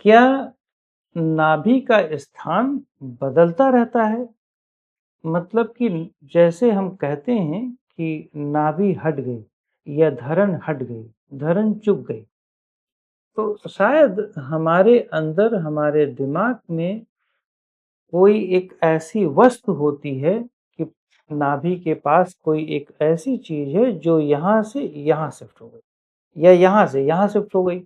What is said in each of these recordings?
क्या नाभि का स्थान बदलता रहता है? मतलब कि जैसे हम कहते हैं कि नाभि हट गई या धरण हट गई, धरण चुक गई, तो शायद हमारे अंदर, हमारे दिमाग में कोई एक ऐसी वस्तु होती है कि नाभि के पास कोई एक ऐसी चीज है जो यहाँ से यहाँ शिफ्ट हो गई या यहाँ से यहाँ शिफ्ट हो गई।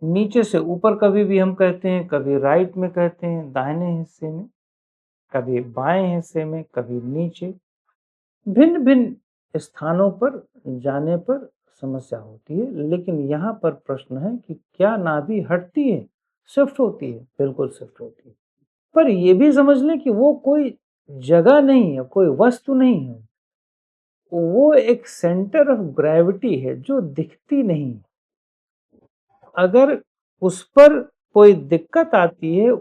नीचे से ऊपर कभी भी हम कहते हैं, कभी राइट में कहते हैं, दाहिने हिस्से में, कभी बाएं हिस्से में, कभी नीचे। भिन्न भिन्न स्थानों पर जाने पर समस्या होती है, लेकिन यहाँ पर प्रश्न है कि क्या नाभि हटती है, शिफ्ट होती है? बिल्कुल शिफ्ट होती है। पर ये भी समझ लें कि वो कोई जगह नहीं है, कोई वस्तु नहीं है, वो एक सेंटर ऑफ ग्रेविटी है जो दिखती नहीं। अगर उस पर कोई दिक्कत आती है,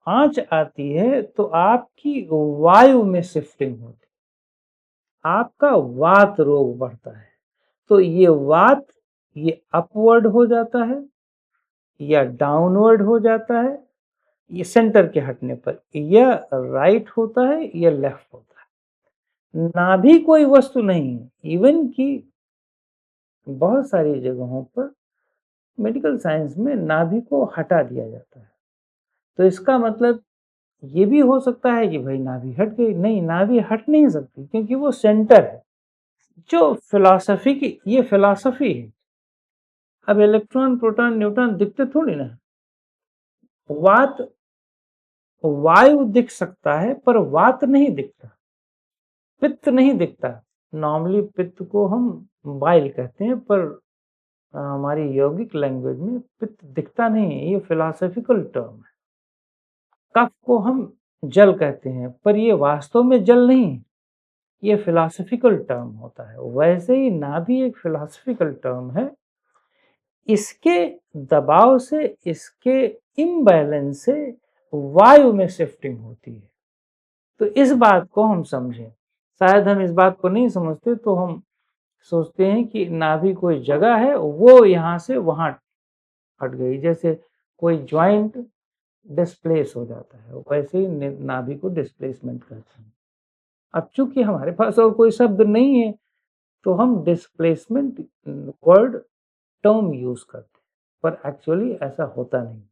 आंच आती है, तो आपकी वायु में शिफ्टिंग होती है, आपका वात रोग बढ़ता है। तो ये वात, ये अपवर्ड हो जाता है या डाउनवर्ड हो जाता है, ये सेंटर के हटने पर, या राइट होता है या लेफ्ट होता है। नाभि कोई वस्तु नहीं है। इवन कि बहुत सारी जगहों पर मेडिकल साइंस में नाभि को हटा दिया जाता है। तो इसका मतलब ये भी हो सकता है कि भाई नाभि हट गई। नहीं, नाभि हट नहीं सकती, क्योंकि वो सेंटर है। जो फिलॉसफी की, ये फिलॉसफी है। अब इलेक्ट्रॉन, प्रोटॉन, न्यूट्रॉन दिखते थोड़ी ना। वात, वायु दिख सकता है पर वात नहीं दिखता, पित्त नहीं दिखता। नॉर्मली पित्त को हम बाइल कहते हैं, पर हमारी यौगिक लैंग्वेज में पित्त दिखता नहीं है, ये फिलॉसफिकल टर्म है। कफ को हम जल कहते हैं, पर ये वास्तव में जल नहीं है, ये फिलॉसफिकल टर्म होता है। वैसे ही नाभि एक फिलॉसफिकल टर्म है। इसके दबाव से, इसके इम्बैलेंस से वायु में शिफ्टिंग होती है। तो इस बात को हम समझें। शायद हम इस बात को नहीं समझते, तो हम सोचते हैं कि नाभि कोई जगह है, वो यहाँ से वहां हट गई। जैसे कोई ज्वाइंट डिस्प्लेस हो जाता है, वैसे ही नाभि को डिस्प्लेसमेंट कहते हैं। अब चूंकि हमारे पास और कोई शब्द नहीं है, तो हम डिस्प्लेसमेंट वर्ड टर्म यूज करते हैं, पर एक्चुअली ऐसा होता नहीं।